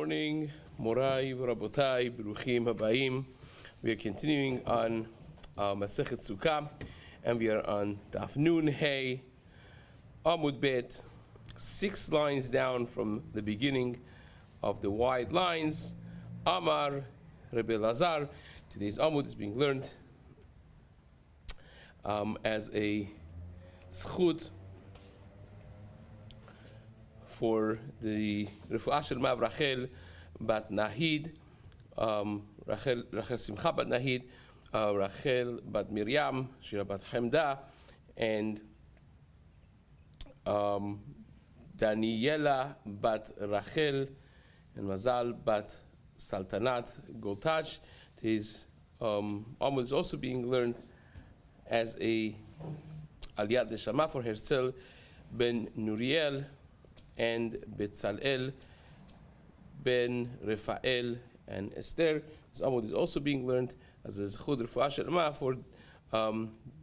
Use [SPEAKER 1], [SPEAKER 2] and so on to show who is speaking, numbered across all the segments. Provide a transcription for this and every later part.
[SPEAKER 1] morning, Morai, Rabotai, Beruchim, Habayim. We are continuing on Masechet Succah, and we are on Daf Nun Hey, Amud Bet, 6 lines down from the beginning of the wide lines. Amar, Rebbe Lazar. Today's Amud is being learned as a schut for the Refuah Shelma Rachel bat Nahid, Rachel Simcha bat Nahid, Rachel bat Miriam, Shira bat Chemda, and Daniela bat Rachel, and Mazal bat Saltanat Goltach. His Amud is also being learned as a Aliyat Neshama for Herzl ben Nuriel and Betzalel ben Rafael and Esther. This Amud is also being learned as a Zechud Refuah Shelma for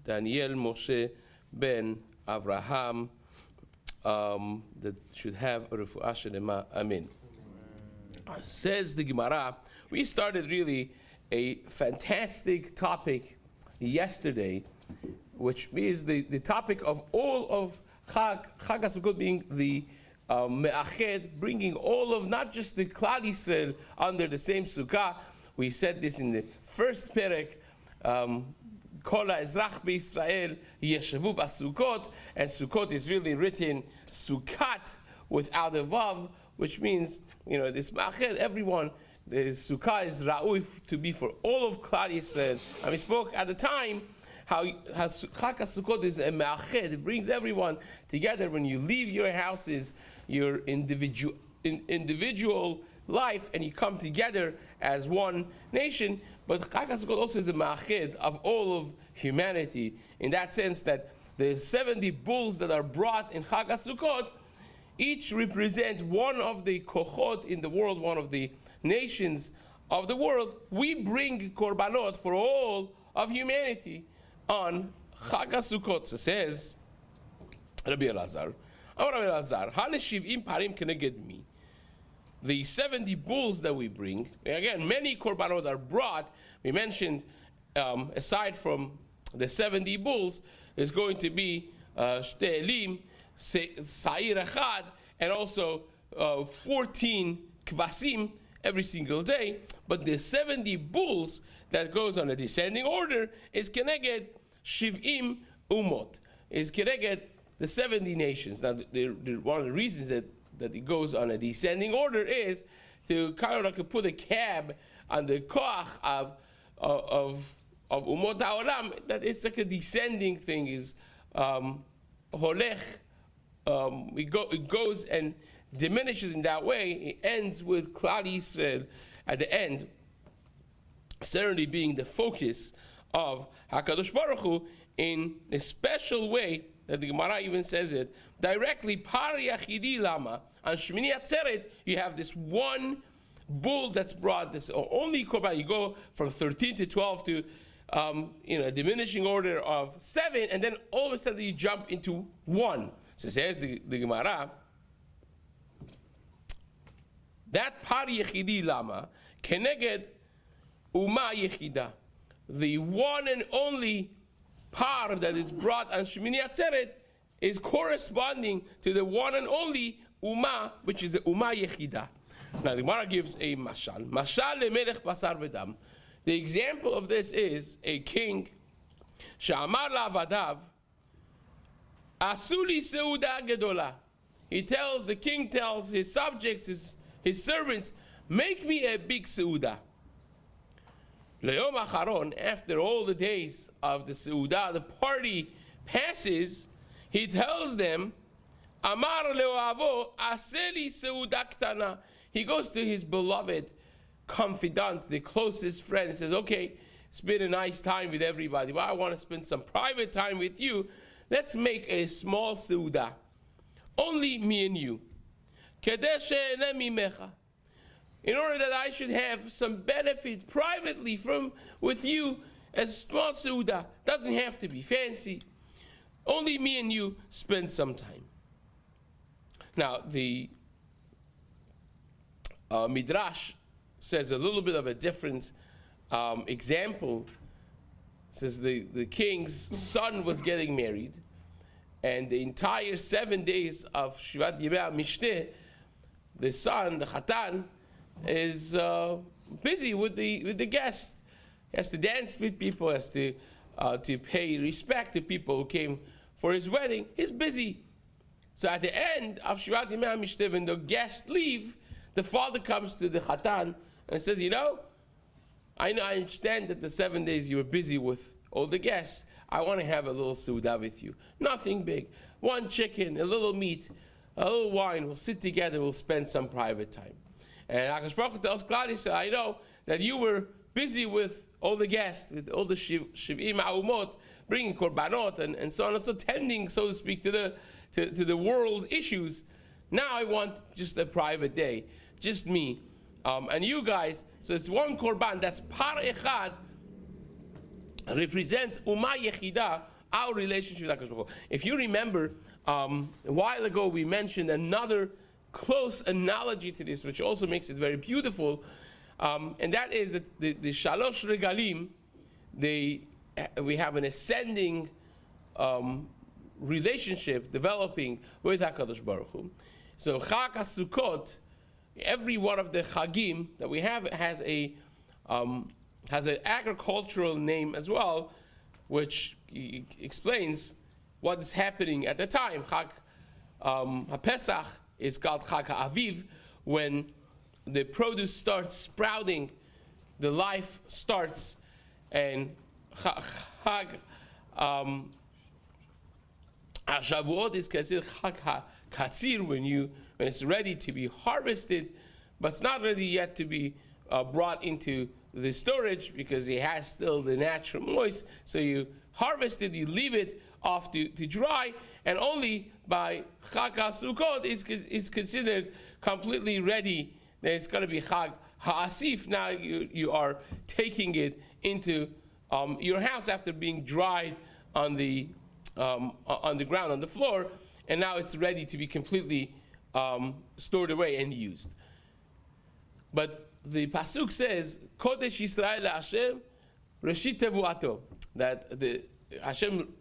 [SPEAKER 1] Daniel Moshe ben Avraham, that should have a Refuah Shelma. Amen. Says the Gemara, we started really a fantastic topic yesterday, which is the topic of all of Chag HaSukkot being the Me'ached, bringing all of, not just the Klal Yisrael under the same Sukkah. We said this in the first Perek, Kol HaEzrach BeYisrael Yeshavu BaSukkot, and Sukkot is really written Sukkat without a Vav, which means, this Me'ached, everyone, the Sukkah is Ra'ui to be for all of Klal Yisrael. And we spoke at the time how Chag HaSukkot is a Me'ached, it brings everyone together. When you leave your houses, your individual life, and you come together as one nation. But Chag HaSukkot also is a Me'ached of all of humanity, in that sense that the 70 bulls that are brought in Chag HaSukkot each represent one of the kochot in the world, one of the nations of the world. We bring korbanot for all of humanity on Chag HaSukkot. So says Rabbi Elazar, Haneshivim parim keneged mi. The 70 bulls that we bring, again, many korbanot are brought. We mentioned, aside from the 70 bulls, there's going to be Shtei Elim, Sa'ir Echad, and also 14 kvasim every single day. But the 70 bulls that goes on a descending order is keneged Shivim Umot, is keneged the 70 nations. Now, one of the reasons that it goes on a descending order is to kind of put a cab on the koach of Umot HaOlam, that it's like a descending thing, is holech, it goes and diminishes in that way. It ends with Klal Yisrael at the end, certainly being the focus of HaKadosh Baruch Hu in a special way that the Gemara even says it directly. Par Yachidi Lama. On Shmini Atzeret, you have this one bull that's brought, this only korban. You go from 13 to 12 to a diminishing order of 7, and then all of a sudden you jump into 1. So says the Gemara, that Par Yechidi Lama Keneged Uma Yechida, the one and only par that is brought on Shmini Atzeret is corresponding to the one and only Uma, which is the Uma Yechida. Now the Gemara gives a mashal. Mashal lemelech basar v'dam. The example of this is a king. Sha'amar la'avadav, asuli seuda gedola. The king tells his subjects, his servants, make me a big seuda. Le'yom acharon, after all the days of the seuda, the party passes, he tells them, Amar le'oavo, aseli seuda ktana. He goes to his beloved confidant, the closest friend, and says, okay, it's been a nice time with everybody, but I want to spend some private time with you. Let's make a small seuda, only me and you. In order that I should have some benefit privately with you, as a small seuda. Doesn't have to be fancy. Only me and you spend some time. Now, the Midrash says a little bit of a different example. It says the king's son was getting married, and the entire 7 days of Shivat Yemei Mishteh, the son, the Chatan, is busy with the guests. He has to dance with people, has to pay respect to people who came for his wedding. He's busy. So at the end of Shivat Yemei Mishteh, when the guests leave, the father comes to the Chatan and says, I understand that the 7 days you were busy with all the guests. I want to have a little Suda with you. Nothing big. One chicken, a little meat, a little wine. We'll sit together. We'll spend some private time. And HaKadosh Baruch Hu tells Klal Yisrael, I know that you were busy with all the guests, with all the Shiv'im Ha'umot, bringing korbanot and so on and so, tending, so to speak, to the world issues. Now I want just a private day, just me. And you guys, so it's one korban, that's par echad, represents Ummah Yechida, our relationship with HaKadosh Baruch Hu. If you remember, a while ago we mentioned another close analogy to this, which also makes it very beautiful, and that is that the Shalosh Regalim, we have an ascending relationship developing with HaKadosh Baruch Hu. So Chag HaSukkot, every one of the Chagim that we have has an agricultural name as well, which explains what is happening at the time. Chag HaPesach is called Chag HaAviv, when the produce starts sprouting, the life starts, and Chag HaShavuot is considered Chag HaKatzir, when it's ready to be harvested, but it's not ready yet to be brought into the storage because it has still the natural moist. So you harvest it, you leave it off to dry, and only by Chag HaSukkot is considered completely ready. Then it's going to be Chag HaAsif. Now you are taking it into your house after being dried on the ground, on the floor, and now it's ready to be completely stored away and used. But the pasuk says, "Kodesh Yisrael Hashem Reshit Tevuato," that the Hashem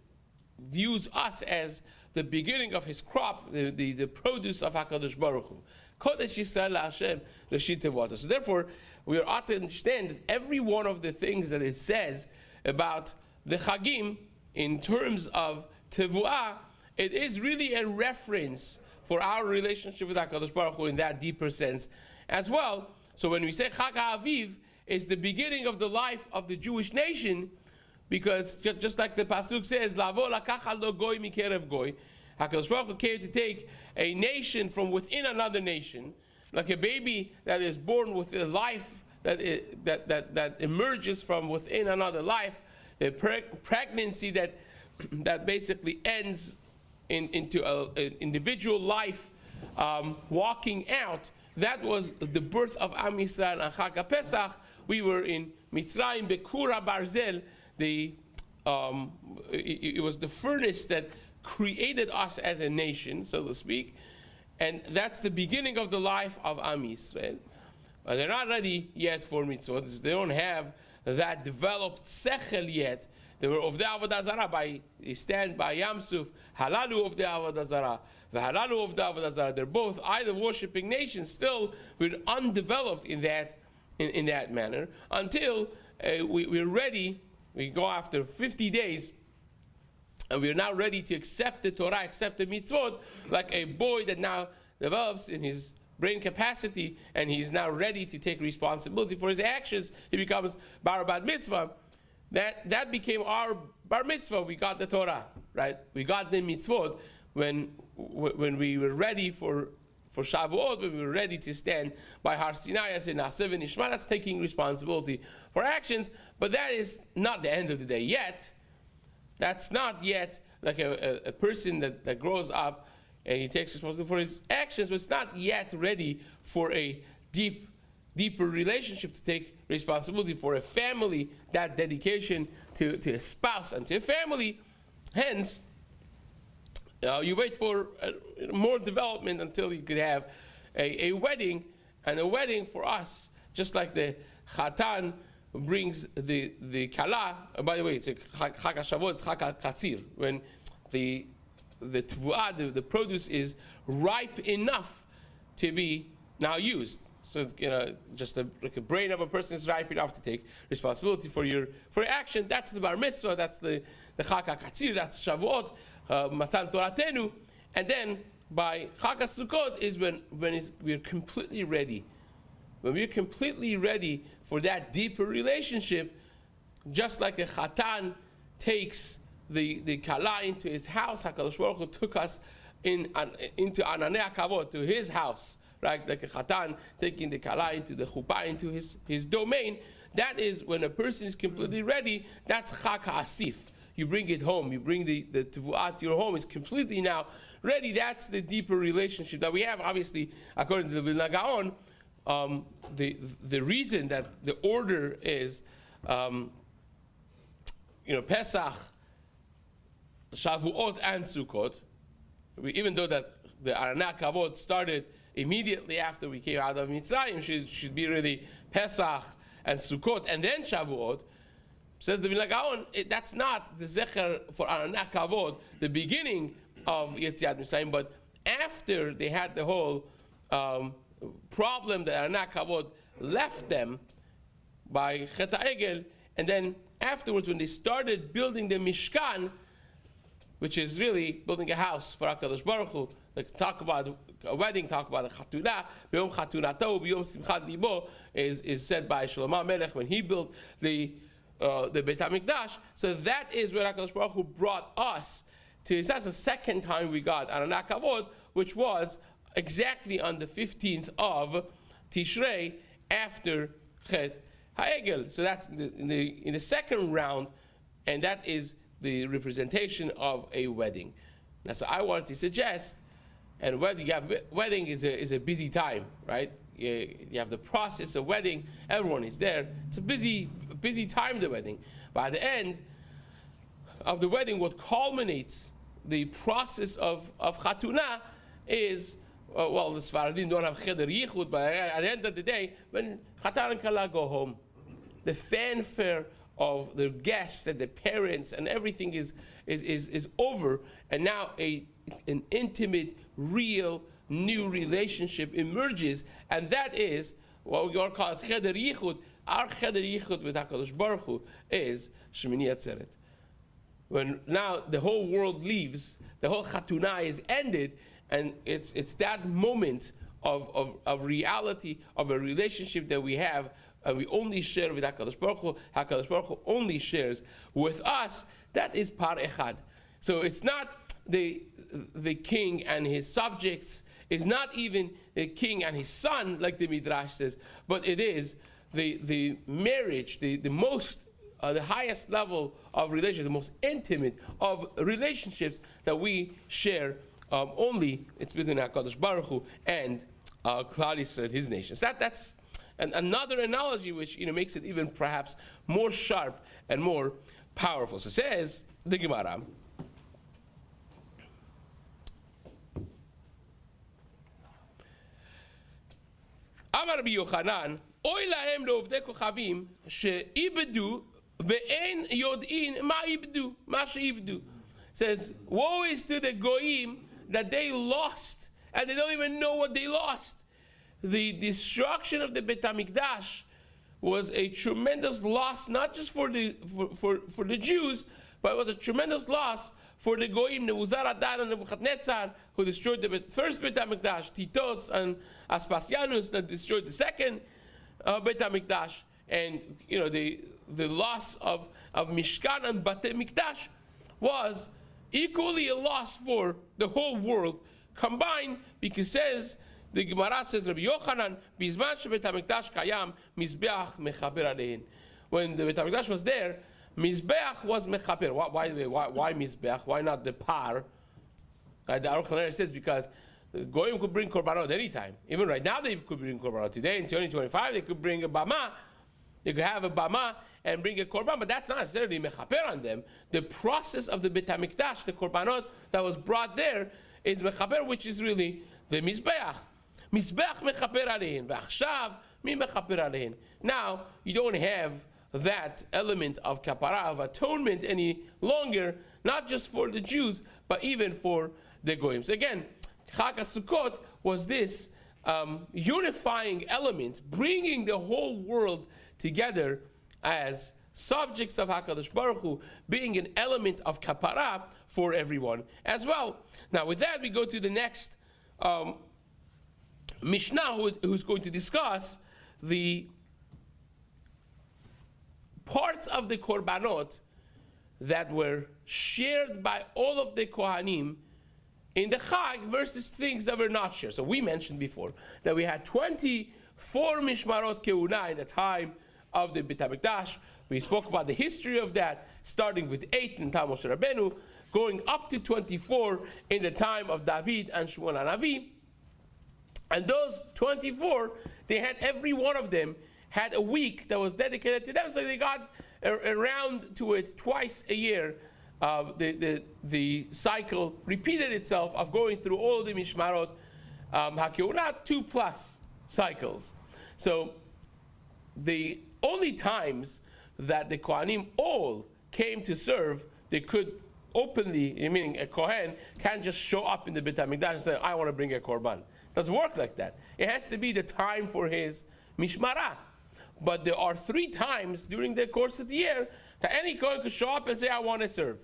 [SPEAKER 1] views us as the beginning of His crop, the produce of Hakadosh Baruch Hu. Kodesh Yisrael Hashem Reshit Tevuato. So therefore, we ought to understand that every one of the things that it says about the Chagim in terms of Tevuah, it is really a reference for our relationship with HaKadosh Baruch Hu in that deeper sense as well. So when we say Chag HaAviv, it's the beginning of the life of the Jewish nation, because just like the pasuk says, Lavo lakach lo goy mikerev goy, HaKadosh Baruch Hu came to take a nation from within another nation, like a baby that is born with a life that emerges from within another life, the pregnancy that basically ends into an individual life walking out. That was the birth of Am Yisrael and Chag HaPesach. We were in Mitzrayim Bekura Barzel. It was the furnace that created us as a nation, so to speak, and that's the beginning of the life of Am Yisrael. They're not ready yet for mitzvot. They don't have that developed sechel yet. They were of the Avodah Zarah. They stand by Yam Suf, halalu of the Avodah Zarah, v'halalu of the Avodah Zarah. They're both idol worshipping nations. Still, we're undeveloped in that manner until we're ready. We go after 50 days, and we're now ready to accept the Torah, accept the mitzvot, like a boy that now develops in his brain capacity, and he's now ready to take responsibility for his actions. He becomes bar bat mitzvah. That became our bar mitzvah. We got the Torah, right? We got the mitzvot when we were ready for Shavuot, when we were ready to stand by Har Sinai as in Naaseh v'Nishma. That's taking responsibility for actions, but that is not the end of the day yet. That's not yet like a person that grows up and he takes responsibility for his actions, but it's not yet ready for a deeper relationship, to take responsibility for a family, that dedication to a spouse and to a family. Hence, you wait for more development until you could have a wedding, And a wedding for us, just like the Chatan brings the Kala, by the way, it's a Chag HaShavuot, it's Chag HaKatzir, when the Tvuah, the produce is ripe enough to be now used. So, just like a brain of a person is ripe enough to take responsibility for your action. That's the Bar Mitzvah, that's the Chag HaKatzir, that's Shavuot, Matan Toratenu. And then by Chag HaSukkot is when we're completely ready. When we're completely ready for that deeper relationship, just like a Chatan takes the Kala into his house, HaKadosh Baruch Hu took us into Ananei HaKavod, to his house, right? Like a Chatan taking the Kala into the Chuppah, into his domain. That is when a person is completely ready. That's Chag HaAsif. You bring it home. You bring the Tevuah to your home. It's completely now ready. That's the deeper relationship that we have. Obviously, according to the Vilna Gaon, the reason that the order is, Pesach, Shavuot, and Sukkot, even though that the Ananei HaKavod started immediately after we came out of Mitzrayim, should be really Pesach and Sukkot and then Shavuot. Says the Vilna Gaon, that's not the Zecher for Ananei HaKavod, the beginning of Yetziat Mitzrayim, but after they had the whole problem that Ananei HaKavod left them by Chet HaEgel, and then afterwards when they started building the Mishkan, which is really building a house for HaKadosh Baruch Hu, like talk about a wedding, talk about a Chaturah, B'yom Chaturato, B'yom Simchat Libo, is said by Shlomo Melech when he built the Beit HaMikdash. So that is where HaKadosh Baruch Hu brought us to. That's the second time we got Ananei HaKavod, which was exactly on the 15th of Tishrei after Chet HaEgel. So that's in the second round, and that is the representation of a wedding. Now, so I wanted to suggest, and wedding is a busy time, right? You have the process of wedding, everyone is there. It's a busy time, the wedding. By the end of the wedding, what culminates the process of Chatunah is, the Sfaradim don't have Cheder Yichud, but at the end of the day, when Chatan and Kala go home, the fanfare of the guests and the parents and everything is over, and now an intimate, real, new relationship emerges, and that is what we are called Cheder Yichud. Our Cheder Yichud with HaKadosh Baruch Hu is Shemini Atzeret. When now the whole world leaves, the whole Chatunah is ended, and it's that moment of reality, of a relationship that we have, we only share with HaKadosh Baruch Hu. HaKadosh Baruch Hu only shares with us. That is Par Echad. So it's not the king and his subjects. It's not even the king and his son, like the Midrash says, but it is the marriage, the most, the highest level of relationship, the most intimate of relationships that we share. Only it's within HaKadosh Baruch Hu and Klal Yisrael, his nation. So that's another analogy which makes it even perhaps more sharp and more powerful. So says the Gemara, Amar Rabbi Yochanan, Oy lahem le'ovdei kochavim she'ibedu ve'en yod'in ma ibdu, ma she'ibdu. Says, woe is to the goyim that they lost, and they don't even know what they lost. The destruction of the Beit HaMikdash was a tremendous loss, not just for the Jews, but it was a tremendous loss for the Goyim, Nebuzaradan and Nebuchadnezzar, who destroyed the first Beit HaMikdash, Titos and Aspasianus that destroyed the second Beit HaMikdash, and the loss of Mishkan and Batei Mikdash was equally a loss for the whole world combined, because the Gemara says, Rabbi Yochanan, Bizman shebet HaMikdash kayam, Mizbeach mechaber alein. When the Beit HaMikdash was there, Mizbeach was mechaber. Why Mizbeach? Why not the par? The Aruch HaNer says because the Goyim could bring korbanot anytime. Even right now they could bring korbanot. Today in 2025 they could bring a bama. They could have a bama and bring a korban, but that's not necessarily mechaper on them. The process of the Beit HaMikdash, the korbanot that was brought there, is mechaper, which is really the Mizbeach. Mizbeach mechaper alein, v'achshav mi mechaper alein. Now, you don't have that element of kapara, of atonement any longer, not just for the Jews, but even for the Goyim. So again, Chag HaSukkot was this unifying element, bringing the whole world together as subjects of HaKadosh Baruch Hu, being an element of kapara for everyone as well. Now with that, we go to the next Mishnah, who's going to discuss the parts of the korbanot that were shared by all of the Kohanim in the Chag versus things that were not shared. So we mentioned before that we had 24 Mishmarot Keuna in the time of the Beit HaMikdash. We spoke about the history of that, starting with 8 in the time of Moshe Rabbeinu, going up to 24 in the time of David and Shmuel HaNavi. And those 24, they had, every one of them had a week that was dedicated to them, so they got around to it twice a year. The cycle repeated itself of going through all the Mishmarot HaKeuna, 2+ cycles. So the only times that the Kohanim all came to serve, they could openly, meaning a Kohen can't just show up in the Beit HaMikdash and say, I want to bring a Korban. It doesn't work like that. It has to be the time for his Mishmarah. But there are 3 times during the course of the year that any Kohen could show up and say, I want to serve.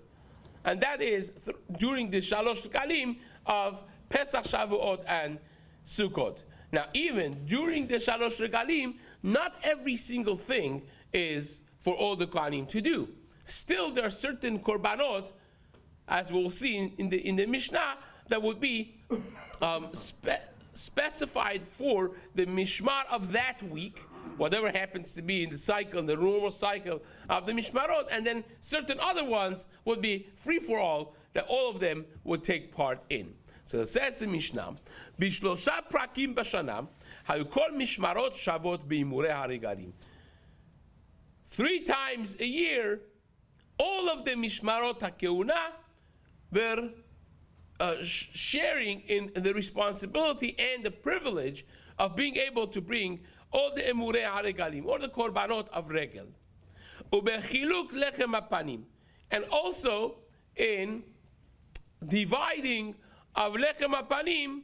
[SPEAKER 1] And that is during the Shalosh Kalim of Pesach, Shavuot, and Sukkot. Now, even during the Shalosh Regalim, not every single thing is for all the Kohanim to do. Still, there are certain korbanot, as we'll see in the Mishnah, that would be specified for the Mishmar of that week, whatever happens to be in the cycle, in the normal cycle of the Mishmarot, and then certain other ones would be free for all, that all of them would take part in. So it says the Mishnah, Bishlosha prakim b'shana, hayukol mishmarot shavot b'imurei harigalim. 3 times a year, all of the Mishmarot HaKeuna were sharing in the responsibility and the privilege of being able to bring all the Emurei HaRegalim, or the Korbanot of Regel. Ubechiluk lechem hapanim. And also in dividing of lechem hapanim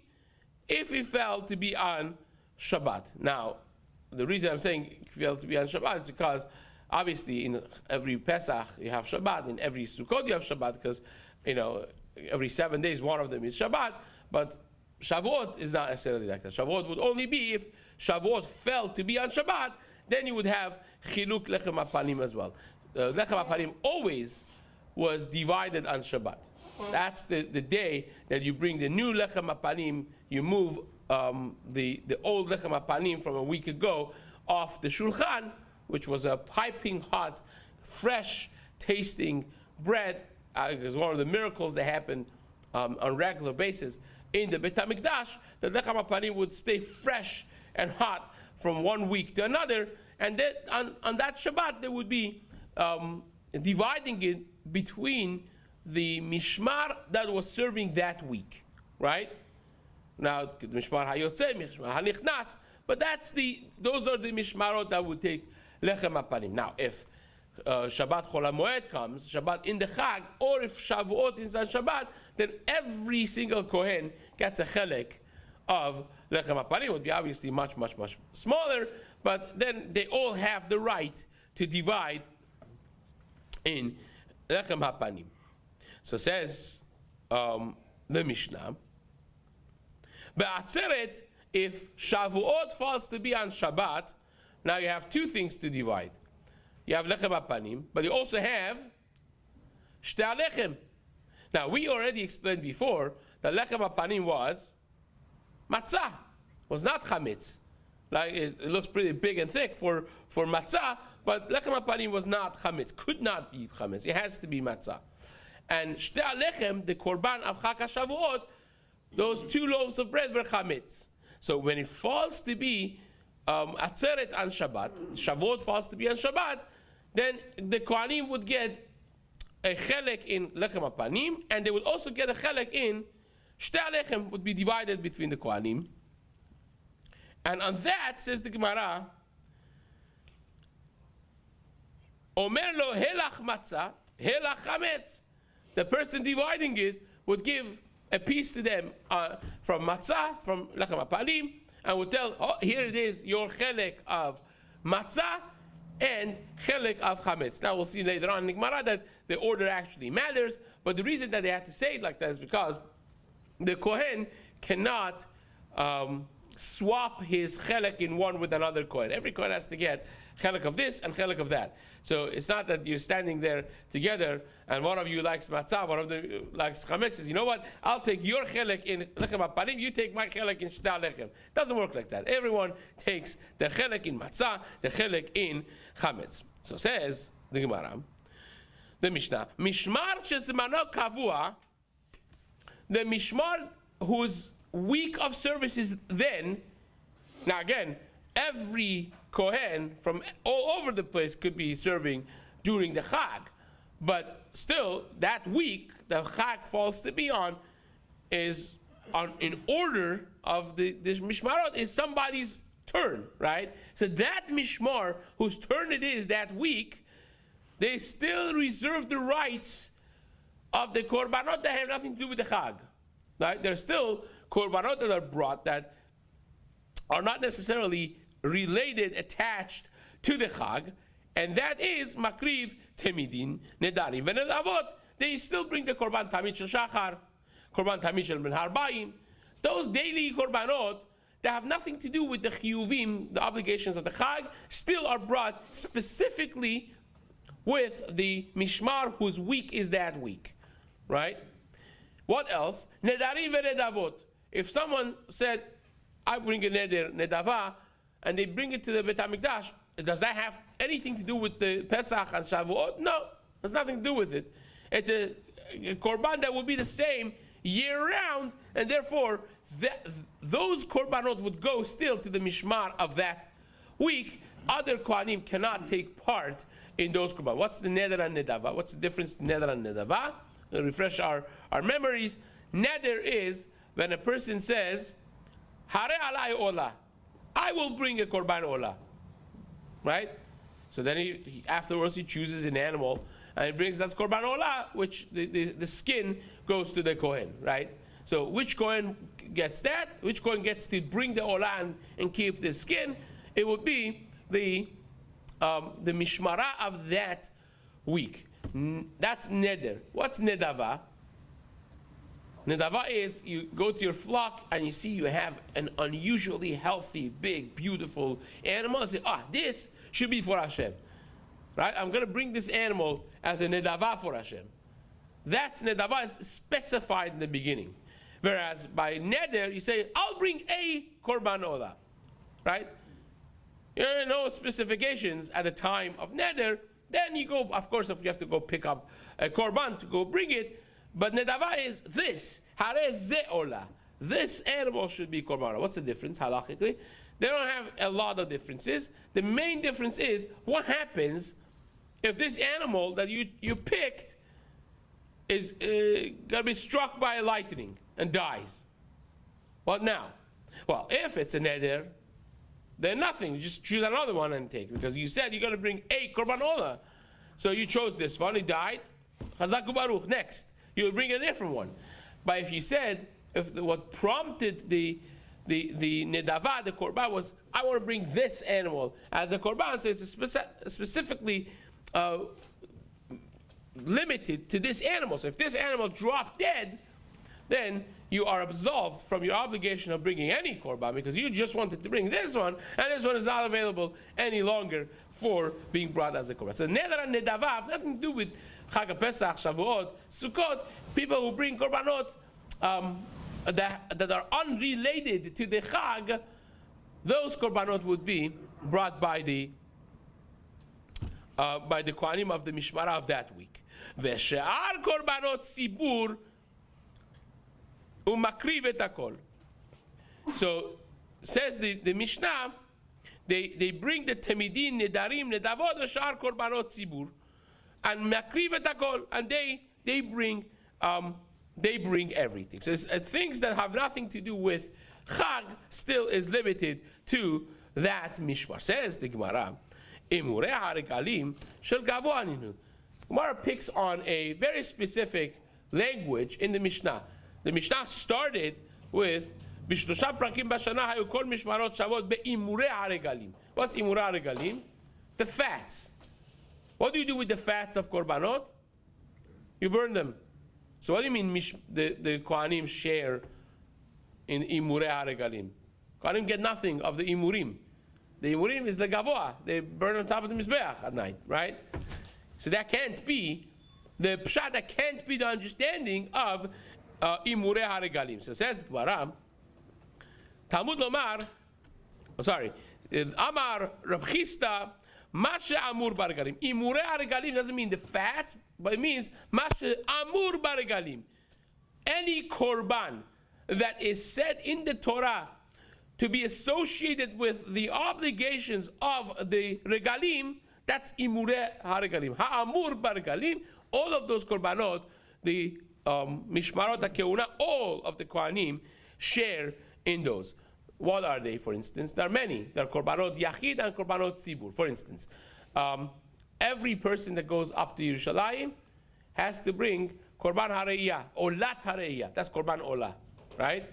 [SPEAKER 1] if it fell to be on Shabbat. Now, the reason I'm saying it fell to be on Shabbat is because obviously in every Pesach you have Shabbat, in every Sukkot you have Shabbat, because every 7 days one of them is Shabbat, but Shavuot is not necessarily like that. Shavuot would only be if Shavuot fell to be on Shabbat, then you would have Chiluk Lechem HaPanim as well. Lechem HaPanim always was divided on Shabbat. That's the day that you bring the new Lechem HaPanim, you move the old Lechem HaPanim from a week ago off the Shulchan, which was a piping hot, fresh tasting bread. It was one of the miracles that happened on a regular basis in the Beit HaMikdash. The Lechem HaPanim would stay fresh and hot from one week to another, and then on that Shabbat they would be dividing it between the Mishmar that was serving that week, right? Now, Mishmar HaYotzeh, Mishmar HaNichnas, but those are the Mishmarot that would take Lechem HaPanim. Now, if Shabbat Chol HaMoed comes, Shabbat in the Chag, or if Shavuot is on Shabbat, then every single Kohen gets a chelek of Lechem HaPanim. It would be obviously much, much, much smaller, but then they all have the right to divide in Lechem HaPanim. So says the Mishnah, Be'atzeret, if Shavuot falls to be on Shabbat, now you have 2 things to divide. You have Lechem HaPanim, but you also have Shtei HaLechem. Now, we already explained before that Lechem HaPanim was matzah, was not chametz. Like it looks pretty big and thick for matzah, but Lechem HaPanim was not chametz, could not be chametz. It has to be matzah. And Shtei HaLechem, the korban of Chag HaShavuot, those 2 loaves of bread were chametz. So when it falls to be Atzeret on Shabbat, Shavuot falls to be on Shabbat, then the Kohanim would get a chelek in Lechem HaPanim, and they would also get a chelek in Shtei HaLechem, would be divided between the Kohanim. And on that, says the Gemara, Omer lo helach matzah, helach chametz. The person dividing it would give a piece to them from matzah, from lechem hapanim, and would tell, oh, here it is, your chelek of matzah and chelek of chametz. Now we'll see later on in the Gemara that the order actually matters, but the reason that they had to say it like that is because the Kohen cannot swap his chelek in one with another Kohen. Every Kohen has to get chelek of this and chelek of that. So it's not that you're standing there together and one of you likes matzah, one of them likes chametz. Says, you know what? I'll take your chelek in lechem hapanim, you take my chelek in shtar lechem. Doesn't work like that. Everyone takes their chelek in matzah, their chelek in chametz. So says the Gemara, the Mishnah, mishmar shezmano kavua, the mishmar whose week of service is then. Now again, every Kohen from all over the place could be serving during the Chag, but still that week the Chag falls to be on is on in order of the Mishmarot is somebody's turn, right? So that Mishmar whose turn it is that week, they still reserve the rights of the Korbanot that have nothing to do with the Chag. Right? There's still Korbanot that are brought that are not necessarily related, attached to the Chag, and that is Makriv, Temidin, Nedarim, Venedavot. They still bring the Korban Tamid Shel Shachar, Korban Tamid Shel Ben Harbayim, those daily Korbanot that have nothing to do with the Chiyuvim, the obligations of the Chag, still are brought specifically with the Mishmar whose week is that week, right? What else? Nedarim Venedavot. If someone said, I bring a neder, nedava, and they bring it to the Beit HaMikdash, does that have anything to do with the Pesach and Shavuot? No, has nothing to do with it. It's a korban that will be the same year round, and therefore those korbanot would go still to the mishmar of that week. Other kohanim cannot take part in those korban. What's the neder and nedava? What's the difference between neder and nedava? We'll refresh our memories. Neder is when a person says, Hare alai ola, I will bring a korban ola, right? So then afterwards he chooses an animal and he brings that korban ola, which the skin goes to the kohen, right? So which kohen gets that? Which kohen gets to bring the ola and keep the skin? It would be the mishmara of that week. That's neder. What's nedava? Nedava is you go to your flock and you see you have an unusually healthy, big, beautiful animal. And say, this should be for Hashem, right? I'm going to bring this animal as a nedava for Hashem. That's nedava is specified in the beginning. Whereas by neder, you say, I'll bring a korban ola, right? There are no specifications at the time of neder. Then you go, of course, if you have to go pick up a korban to go bring it. But nedava is this. Hare ze ola. This animal should be korban. What's the difference halachically? They don't have a lot of differences. The main difference is what happens if this animal that you picked is going to be struck by lightning and dies. What now? Well, if it's a neder, then nothing. You just choose another one and take, because you said you're going to bring a korban ola. So you chose this one. He died. Chazaku baruch. Next. You would bring a different one. But if you said, what prompted the nedava, the korban, was, I want to bring this animal as a korban, so it's specifically limited to this animal. So if this animal dropped dead, then you are absolved from your obligation of bringing any korban, because you just wanted to bring this one, and this one is not available any longer for being brought as a korban. So neder and nedava have nothing to do with Chag Pesach, Shavuot, Sukkot. People who bring korbanot that are unrelated to the Chag, those korbanot would be brought by the kohanim of the mishmara of that week. Ve'she'ar korbanot sibur umakriv et hakol. So says the Mishnah, they bring the temidin, nedarim, nedavot, ve'she'ar korbanot sibur, and makriv et hakol, and they bring everything. So it's, things that have nothing to do with Chag still is limited to that mishmar. Says the Gemara, Imurei haregalim shel gavoa ninu. Gemara picks on a very specific language in the Mishnah. The Mishnah started with Bishlosha prakim bashana hayu kol mishmarot shavot beimurei haregalim. What's imurei haregalim? The fats. What do you do with the fats of korbanot? You burn them. So what do you mean the Kohanim share in imurei haregalim? Kohanim get nothing of the imurim. The imurim is the gavoa. They burn on top of the mizbeach at night, right? So that can't be the pshat. That can't be the understanding of imurei haregalim. So says the Gemara, Talmud lomar. Amar Rab Chista. Mashe amur bargalim. Imurei haregalim doesn't mean the fat, but it means mashe amur bargalim. Any korban that is said in the Torah to be associated with the obligations of the regalim, that's imurei haregalim. Ha'amur bargalim, all of those korbanot, the mishmarot ha'keuna, all of the kohanim share in those. What are they, for instance? There are many. There are korbanot yachid and korbanot tzibur. For instance, every person that goes up to Yerushalayim has to bring korban hareiyah, olat hareiyah. That's korban olah, right?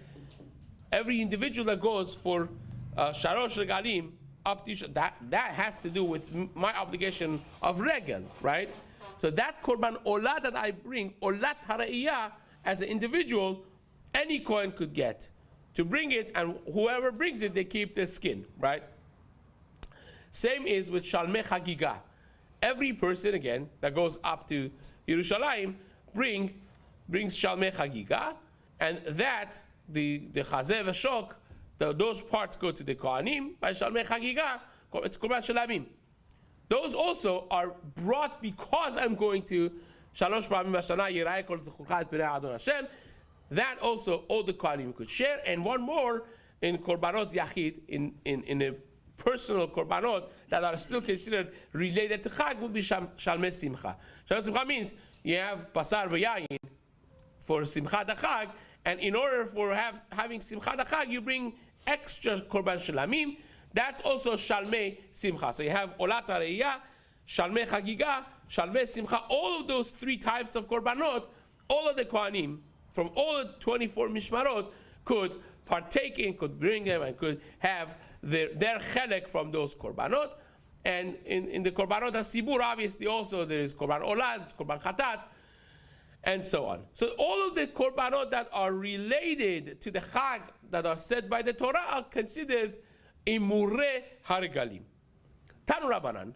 [SPEAKER 1] Every individual that goes for sharosh regalim up to Yerushalayim, that has to do with my obligation of regel, right? So that korban olah that I bring, olat hareiyah, as an individual, any kohen could get to bring it, and whoever brings it, they keep the skin, right? Same is with Shalmei Chagiga. Every person, again, that goes up to Yerushalayim brings Shalmei Chagiga, and that, the Chazeh v'Shok, those parts go to the Kohanim. By Shalmei Chagiga, it's Korban Shalamim. Those also are brought because I'm going to Shalosh Pa'amim B'Shana Yirayeh Kol Zechurcha Et Pnei Adon Hashem. That also all the Kohanim could share. And one more in Korbanot Yachid, in a personal Korbanot that are still considered related to Chag, would be Shalmei Simcha. Shalmei Simcha means you have Basar v'Yayin for Simchat HaChag, and in order for having Simchat HaChag, you bring extra Korban Shalamim. That's also Shalmei Simcha. So you have Olat HaReiyah, Shalmei Chagiga, Shalmei Simcha. All of those three types of Korbanot, all of the Kohanim from all the 24 Mishmarot could partake in, could bring them, and could have their chelek from those Korbanot. And in the Korbanot HaSibur, obviously also there is Korban Olad, Korban Chatat, and so on. So all of the Korbanot that are related to the Chag, that are said by the Torah, are considered imurei haregalim. Tanu Rabbanan.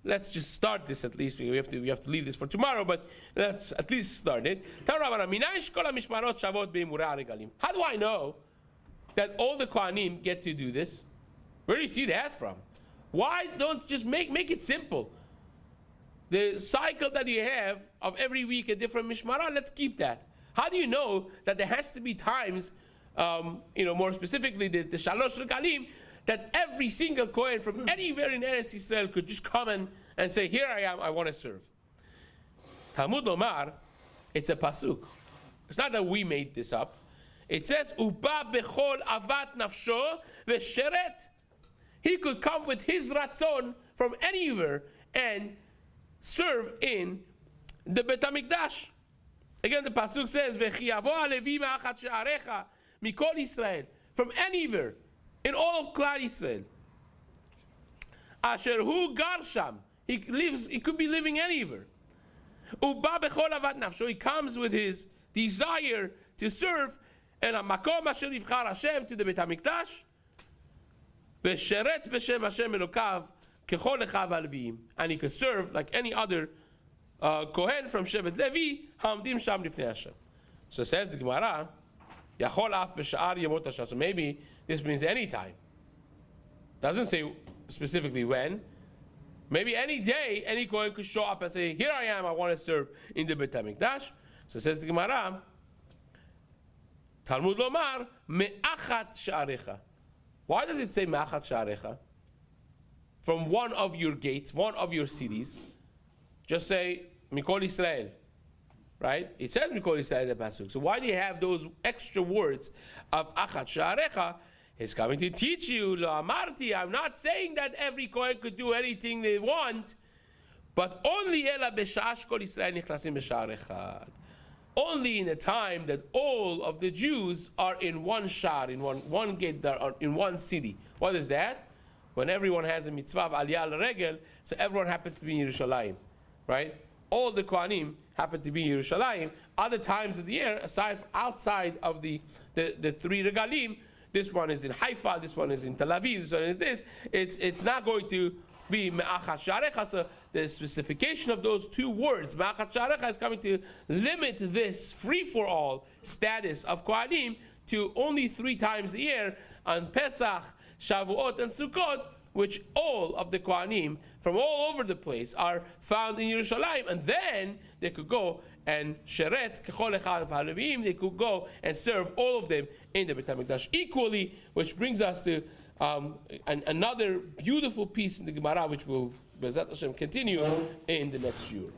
[SPEAKER 1] Let's just start this at least. We have to leave this for tomorrow, but let's at least start it. Tanu Rabbanan. Minayin kol hamishmarot shavot beimurei haregalim. How do I know that all the Kohanim get to do this? Where do you see that from? Why don't just make it simple? The cycle that you have of every week a different mishmarah, let's keep that. How do you know that there has to be times, more specifically the Shalosh Regalim, that every single Kohen from anywhere in Eretz Yisrael could just come and say, here I am, I want to serve. Talmud Lomar, it's a pasuk. It's not that we made this up. It says, Uba bechol avat nafsho v'sheret. He could come with his ratzon from anywhere and serve in the Bet HaMikdash. Again, the pasuk says, "V'chiyavo halevi me'achat she'arecha mikol Yisrael," from anywhere in all of Klal Yisrael. Asher hu gar sham. He could be living anywhere. Uba bechol avat nafsho. He comes with his desire to serve in a makom asher yivchar Hashem, to the Bet HaMikdash. V'sheret b'shem Hashem elokav kechol echav halviim, and he could serve like any other Kohen from Shevet Levi, hamdim sham lifnei Hashem. So says the Gemara, Yachol af b'sha'ar yemot Hashem. So maybe this means any time. Doesn't say specifically when. Maybe any day, any Kohen could show up and say, here I am, I want to serve in the Bet HaMikdash. So says the Gemara, Talmud Lomar, me'achat sha'arecha. Why does it say me'achat sha'arecha? From one of your gates, one of your cities. Just say, Mikol Israel. right? It says Mikol Yisrael in the pasuk. So why do you have those extra words of Achat Sha'arecha? He's coming to teach you, Lo Amarti. I'm not saying that every Kohen could do anything they want, but only Ela B'Sha'ash Kol Yisrael Nichnasim B'Sha'ar Echad. Only in the time that all of the Jews are in one shar, in one gate, that are in one city. What is that? When everyone has a mitzvah of aliyah al-regel, so everyone happens to be in Yerushalayim, right? All the Kohanim happen to be in Yerushalayim. Other times of the year, outside of the three regalim, this one is in Haifa, this one is in Tel Aviv, this one is this. It's not going to be Me'achat Sha'arecha. So the specification of those two words, Me'achat Sha'arecha, is coming to limit this free-for-all status of Kohanim to only 3 times a year on Pesach, Shavuot, and Sukkot, which all of the Kohanim from all over the place are found in Yerushalayim, and then they could go and sheret kechol echad v'halavim. They could go and serve all of them in the Beit HaMikdash equally, which brings us to another beautiful piece in the Gemara, which will Be'ezrat Hashem continue in the next year.